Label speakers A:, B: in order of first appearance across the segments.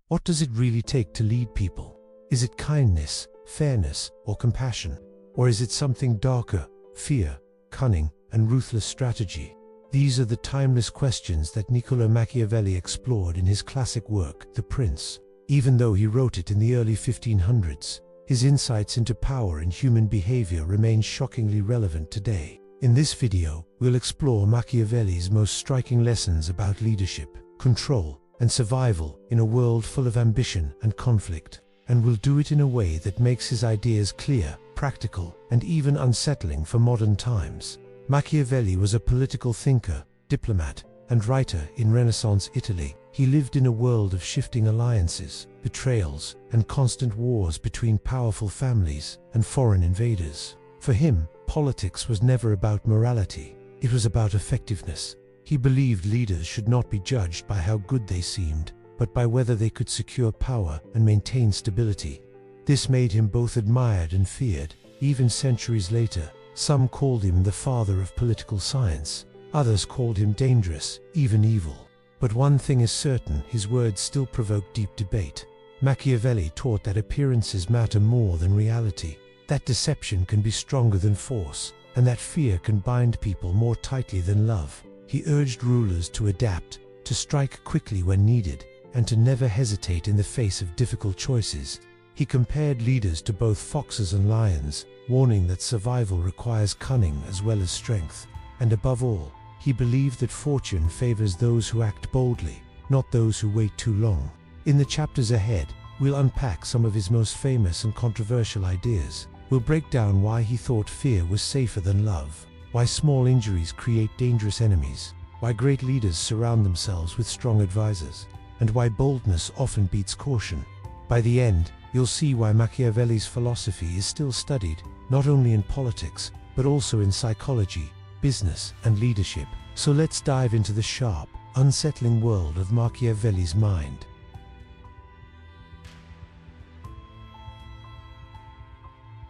A: What does it really take to lead people? Is it kindness, fairness, or compassion? Or is it something darker, fear, cunning, and ruthless strategy? These are the timeless questions that Niccolò Machiavelli explored in his classic work, The Prince. Even though he wrote it in the early 1500s, his insights into power and human behavior remain shockingly relevant today. In this video, we'll explore Machiavelli's most striking lessons about leadership, control, and survival in a world full of ambition and conflict. And we'll do it in a way that makes his ideas clear, practical, and even unsettling for modern times. Machiavelli was a political thinker, diplomat, and writer in Renaissance Italy. He lived in a world of shifting alliances, betrayals, and constant wars between powerful families and foreign invaders. For him, politics was never about morality, it was about effectiveness. He believed leaders should not be judged by how good they seemed, but by whether they could secure power and maintain stability. This made him both admired and feared. Even centuries later, some called him the father of political science. Others called him dangerous, even evil. But one thing is certain, his words still provoke deep debate. Machiavelli taught that appearances matter more than reality, that deception can be stronger than force, and that fear can bind people more tightly than love. He urged rulers to adapt, to strike quickly when needed, and to never hesitate in the face of difficult choices. He compared leaders to both foxes and lions, warning that survival requires cunning as well as strength. And above all, he believed that fortune favors those who act boldly, not those who wait too long. In the chapters ahead, we'll unpack some of his most famous and controversial ideas. We'll break down why he thought fear was safer than love, why small injuries create dangerous enemies, why great leaders surround themselves with strong advisors, and why boldness often beats caution. By the end, you'll see why Machiavelli's philosophy is still studied, not only in politics, but also in psychology, business, and leadership. So let's dive into the sharp, unsettling world of Machiavelli's mind.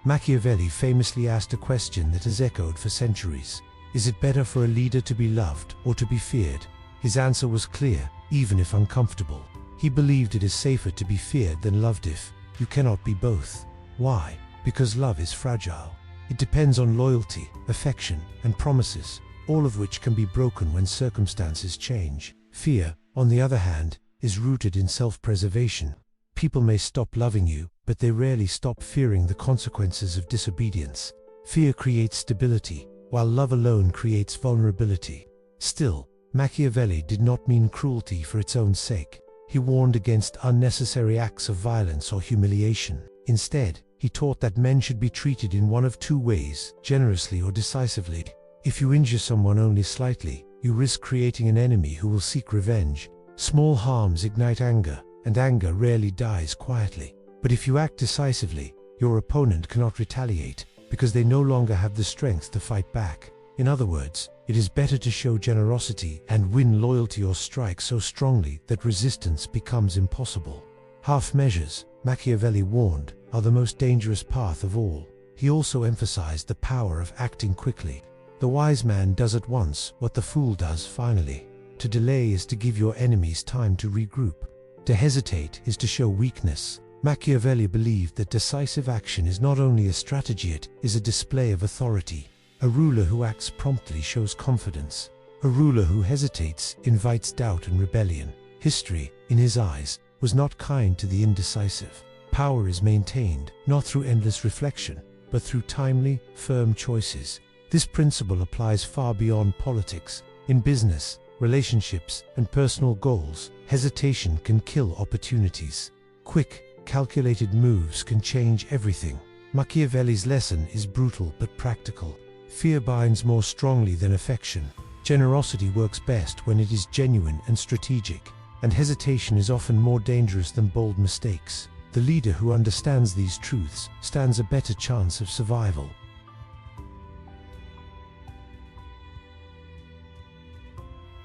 A: Machiavelli famously asked a question that has echoed for centuries. Is it better for a leader to be loved or to be feared? His answer was clear, even if uncomfortable. He believed it is safer to be feared than loved. If you cannot be both. Why? Because love is fragile. It depends on loyalty, affection, and promises, all of which can be broken when circumstances change. Fear, on the other hand, is rooted in self-preservation. People may stop loving you, but they rarely stop fearing the consequences of disobedience. Fear creates stability, while love alone creates vulnerability. Still, Machiavelli did not mean cruelty for its own sake. He warned against unnecessary acts of violence or humiliation. Instead, he taught that men should be treated in one of two ways, generously or decisively. If you injure someone only slightly, you risk creating an enemy who will seek revenge. Small harms ignite anger, and anger rarely dies quietly. But if you act decisively, your opponent cannot retaliate, because they no longer have the strength to fight back. In other words, it is better to show generosity and win loyalty or strike so strongly that resistance becomes impossible. Half measures, Machiavelli warned, are the most dangerous path of all. He also emphasized the power of acting quickly. The wise man does at once what the fool does finally. To delay is to give your enemies time to regroup. To hesitate is to show weakness. Machiavelli believed that decisive action is not only a strategy, it is a display of authority. A ruler who acts promptly shows confidence. A ruler who hesitates invites doubt and rebellion. History, in his eyes, was not kind to the indecisive. Power is maintained, not through endless reflection, but through timely, firm choices. This principle applies far beyond politics. In business, relationships, and personal goals, hesitation can kill opportunities. Quick, calculated moves can change everything. Machiavelli's lesson is brutal but practical. Fear binds more strongly than affection. Generosity works best when it is genuine and strategic, and hesitation is often more dangerous than bold mistakes. The leader who understands these truths stands a better chance of survival.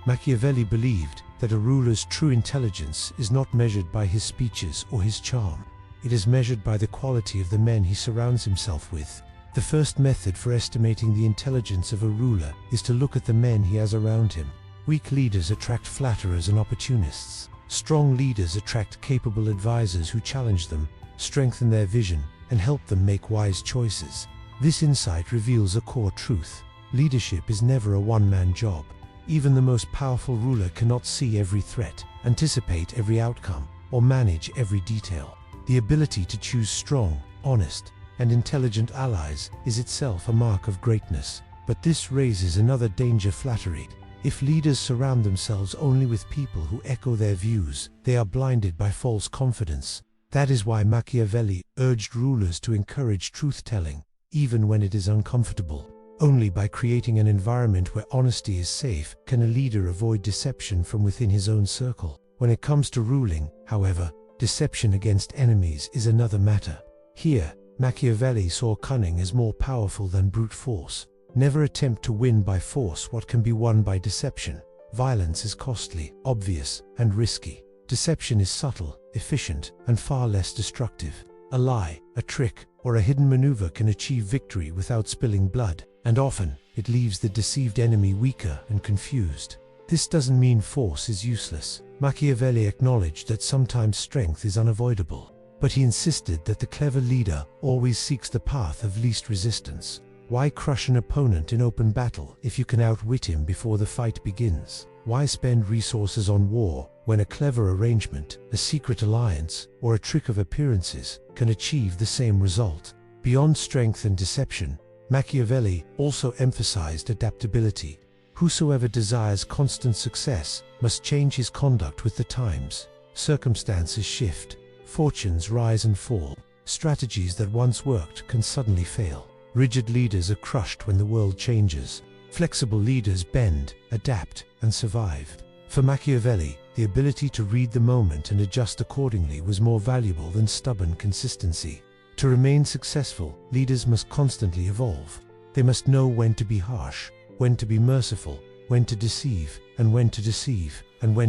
A: Machiavelli believed that a ruler's true intelligence is not measured by his speeches or his charm. It is measured by the quality of the men he surrounds himself with. The first method for estimating the intelligence of a ruler is to look at the men he has around him. Weak leaders attract flatterers and opportunists. Strong leaders attract capable advisors who challenge them, strengthen their vision, and help them make wise choices. This insight reveals a core truth. Leadership is never a one-man job. Even the most powerful ruler cannot see every threat, anticipate every outcome, or manage every detail. The ability to choose strong, honest, and intelligent allies is itself a mark of greatness. But this raises another danger: flattery. If leaders surround themselves only with people who echo their views, they are blinded by false confidence. That is why Machiavelli urged rulers to encourage truth-telling, even when it is uncomfortable. Only by creating an environment where honesty is safe can a leader avoid deception from within his own circle. When it comes to ruling, however, deception against enemies is another matter. Here, Machiavelli saw cunning as more powerful than brute force. Never attempt to win by force what can be won by deception. Violence is costly, obvious, and risky. Deception is subtle, efficient, and far less destructive. A lie, a trick, or a hidden maneuver can achieve victory without spilling blood, and often, it leaves the deceived enemy weaker and confused. This doesn't mean force is useless. Machiavelli acknowledged that sometimes strength is unavoidable, but he insisted that the clever leader always seeks the path of least resistance. Why crush an opponent in open battle if you can outwit him before the fight begins? Why spend resources on war when a clever arrangement, a secret alliance, or a trick of appearances can achieve the same result? Beyond strength and deception, Machiavelli also emphasized adaptability. Whosoever desires constant success must change his conduct with the times. Circumstances shift, fortunes rise and fall. Strategies that once worked can suddenly fail. Rigid leaders are crushed when the world changes. Flexible leaders bend, adapt, and survive. For Machiavelli, the ability to read the moment and adjust accordingly was more valuable than stubborn consistency. To remain successful, leaders must constantly evolve. They must know when to be harsh, when to be merciful, when to deceive, and when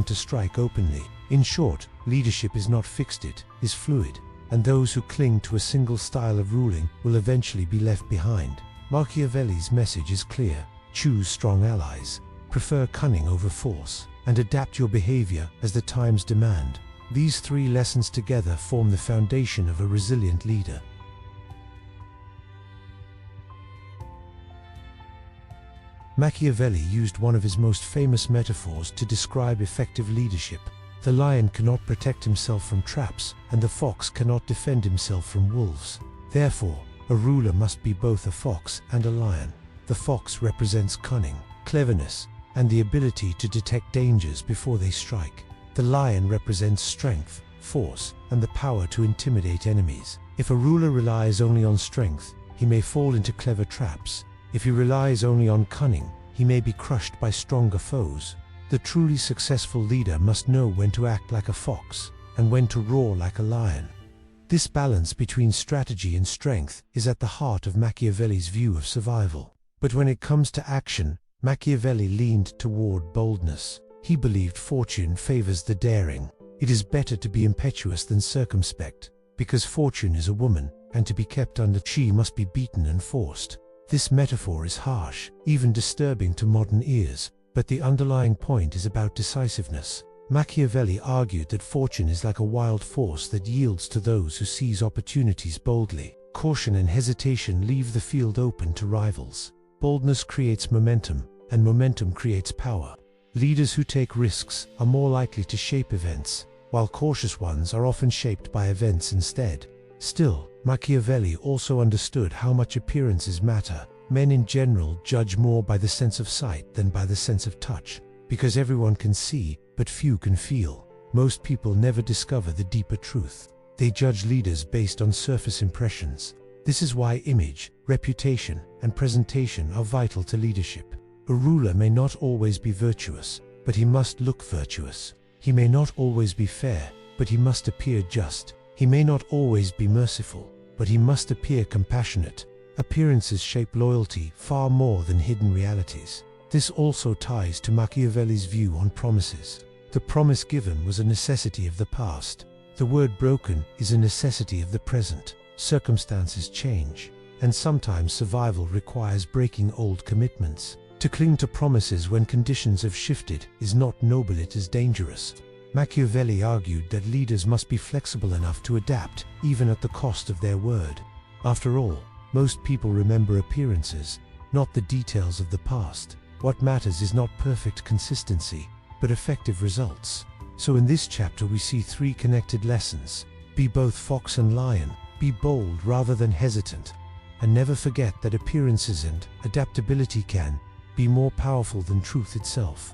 A: to strike openly. In short, leadership is not fixed, it is fluid, and those who cling to a single style of ruling will eventually be left behind. Machiavelli's message is clear: choose strong allies, prefer cunning over force, and adapt your behavior as the times demand. These three lessons together form the foundation of a resilient leader. Machiavelli used one of his most famous metaphors to describe effective leadership. The lion cannot protect himself from traps, and the fox cannot defend himself from wolves. Therefore, a ruler must be both a fox and a lion. The fox represents cunning, cleverness, and the ability to detect dangers before they strike. The lion represents strength, force, and the power to intimidate enemies. If a ruler relies only on strength, he may fall into clever traps. If he relies only on cunning, he may be crushed by stronger foes. The truly successful leader must know when to act like a fox and when to roar like a lion. This balance between strategy and strength is at the heart of Machiavelli's view of survival. But when it comes to action, Machiavelli leaned toward boldness. He believed fortune favors the daring. It is better to be impetuous than circumspect, because fortune is a woman, and to be kept under she must be beaten and forced. This metaphor is harsh, even disturbing to modern ears, but the underlying point is about decisiveness. Machiavelli argued that fortune is like a wild force that yields to those who seize opportunities boldly. Caution and hesitation leave the field open to rivals. Boldness creates momentum, and momentum creates power. Leaders who take risks are more likely to shape events, while cautious ones are often shaped by events instead. Still, Machiavelli also understood how much appearances matter. Men in general judge more by the sense of sight than by the sense of touch, because everyone can see, but few can feel. Most people never discover the deeper truth. They judge leaders based on surface impressions. This is why image, reputation, and presentation are vital to leadership. A ruler may not always be virtuous, but he must look virtuous. He may not always be fair, but he must appear just. He may not always be merciful, but he must appear compassionate. Appearances shape loyalty far more than hidden realities. This also ties to Machiavelli's view on promises. The promise given was a necessity of the past. The word broken is a necessity of the present. Circumstances change, and sometimes survival requires breaking old commitments. To cling to promises when conditions have shifted is not noble, it is dangerous. Machiavelli argued that leaders must be flexible enough to adapt, even at the cost of their word. After all, most people remember appearances, not the details of the past. What matters is not perfect consistency, but effective results. So in this chapter we see three connected lessons. Be both fox and lion, be bold rather than hesitant, and never forget that appearances and adaptability can be more powerful than truth itself.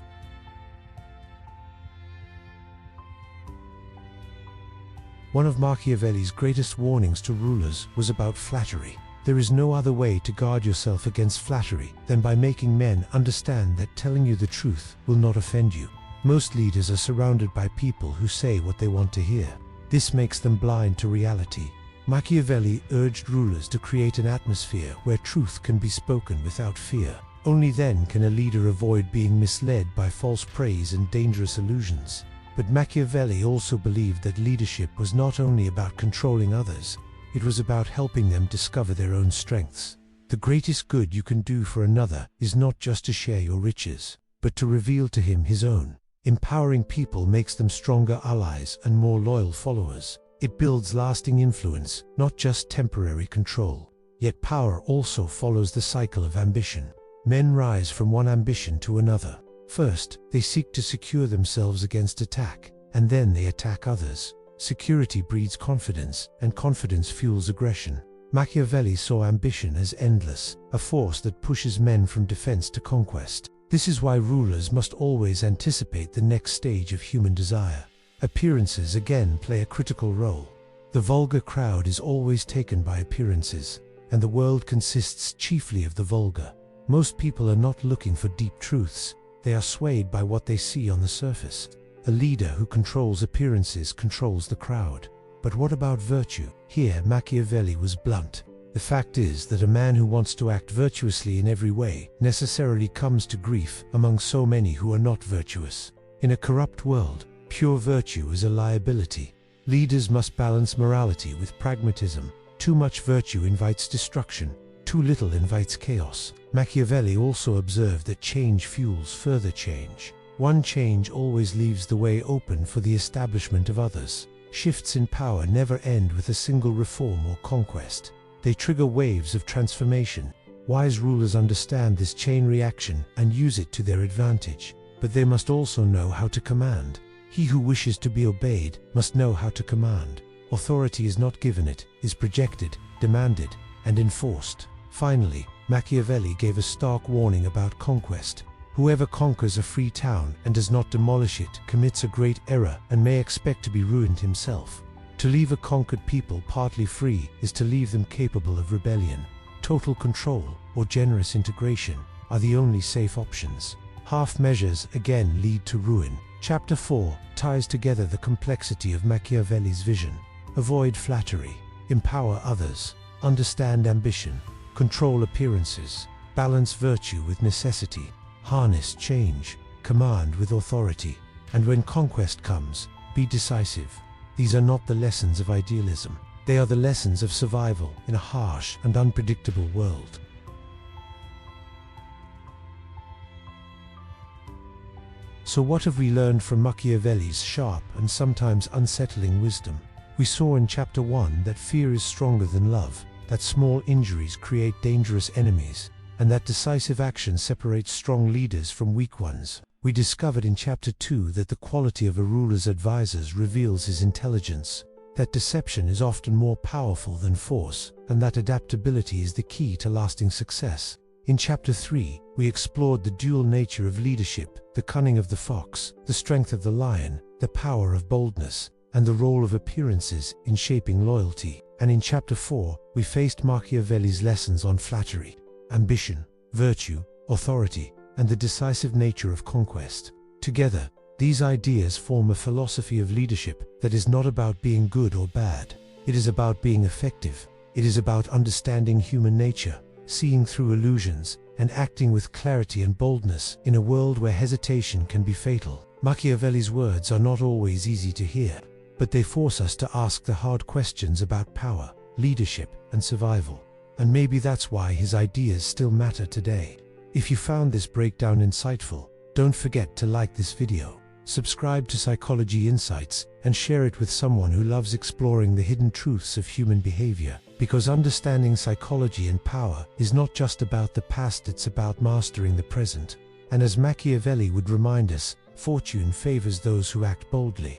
A: One of Machiavelli's greatest warnings to rulers was about flattery. There is no other way to guard yourself against flattery than by making men understand that telling you the truth will not offend you. Most leaders are surrounded by people who say what they want to hear. This makes them blind to reality. Machiavelli urged rulers to create an atmosphere where truth can be spoken without fear. Only then can a leader avoid being misled by false praise and dangerous illusions. But Machiavelli also believed that leadership was not only about controlling others, it was about helping them discover their own strengths. The greatest good you can do for another is not just to share your riches, but to reveal to him his own. Empowering people makes them stronger allies and more loyal followers. It builds lasting influence, not just temporary control. Yet power also follows the cycle of ambition. Men rise from one ambition to another. First, they seek to secure themselves against attack, and then they attack others. Security breeds confidence, and confidence fuels aggression. Machiavelli saw ambition as endless, a force that pushes men from defense to conquest. This is why rulers must always anticipate the next stage of human desire. Appearances again play a critical role. The vulgar crowd is always taken by appearances, and the world consists chiefly of the vulgar. Most people are not looking for deep truths. They are swayed by what they see on the surface. A leader who controls appearances controls the crowd. But what about virtue? Here Machiavelli was blunt. The fact is that a man who wants to act virtuously in every way necessarily comes to grief among so many who are not virtuous. In a corrupt world, pure virtue is a liability. Leaders must balance morality with pragmatism. Too much virtue invites destruction. Too little invites chaos. Machiavelli also observed that change fuels further change. One change always leaves the way open for the establishment of others. Shifts in power never end with a single reform or conquest. They trigger waves of transformation. Wise rulers understand this chain reaction and use it to their advantage. But they must also know how to command. He who wishes to be obeyed must know how to command. Authority is not given, it is projected, demanded, and enforced. Finally, Machiavelli gave a stark warning about conquest. Whoever conquers a free town and does not demolish it commits a great error and may expect to be ruined himself. To leave a conquered people partly free is to leave them capable of rebellion. Total control or generous integration are the only safe options. Half measures again lead to ruin. Chapter 4 ties together the complexity of Machiavelli's vision. Avoid flattery, empower others, understand ambition, control appearances, balance virtue with necessity, harness change, command with authority, and when conquest comes, be decisive. These are not the lessons of idealism. They are the lessons of survival in a harsh and unpredictable world. So what have we learned from Machiavelli's sharp and sometimes unsettling wisdom? We saw in Chapter 1 that fear is stronger than love, that small injuries create dangerous enemies, and that decisive action separates strong leaders from weak ones. We discovered in Chapter 2 that the quality of a ruler's advisors reveals his intelligence, that deception is often more powerful than force, and that adaptability is the key to lasting success. In Chapter 3, we explored the dual nature of leadership, the cunning of the fox, the strength of the lion, the power of boldness, and the role of appearances in shaping loyalty. And in Chapter 4, we faced Machiavelli's lessons on flattery, ambition, virtue, authority, and the decisive nature of conquest. Together, these ideas form a philosophy of leadership that is not about being good or bad. It is about being effective. It is about understanding human nature, seeing through illusions, and acting with clarity and boldness in a world where hesitation can be fatal. Machiavelli's words are not always easy to hear, but they force us to ask the hard questions about power, leadership, and survival. And maybe that's why his ideas still matter today. If you found this breakdown insightful, don't forget to like this video, Subscribe to Psychology Insights and share it with someone who loves exploring the hidden truths of human behavior. Because understanding psychology and power is not just about the past, it's about mastering the present. And as Machiavelli would remind us, fortune favors those who act boldly.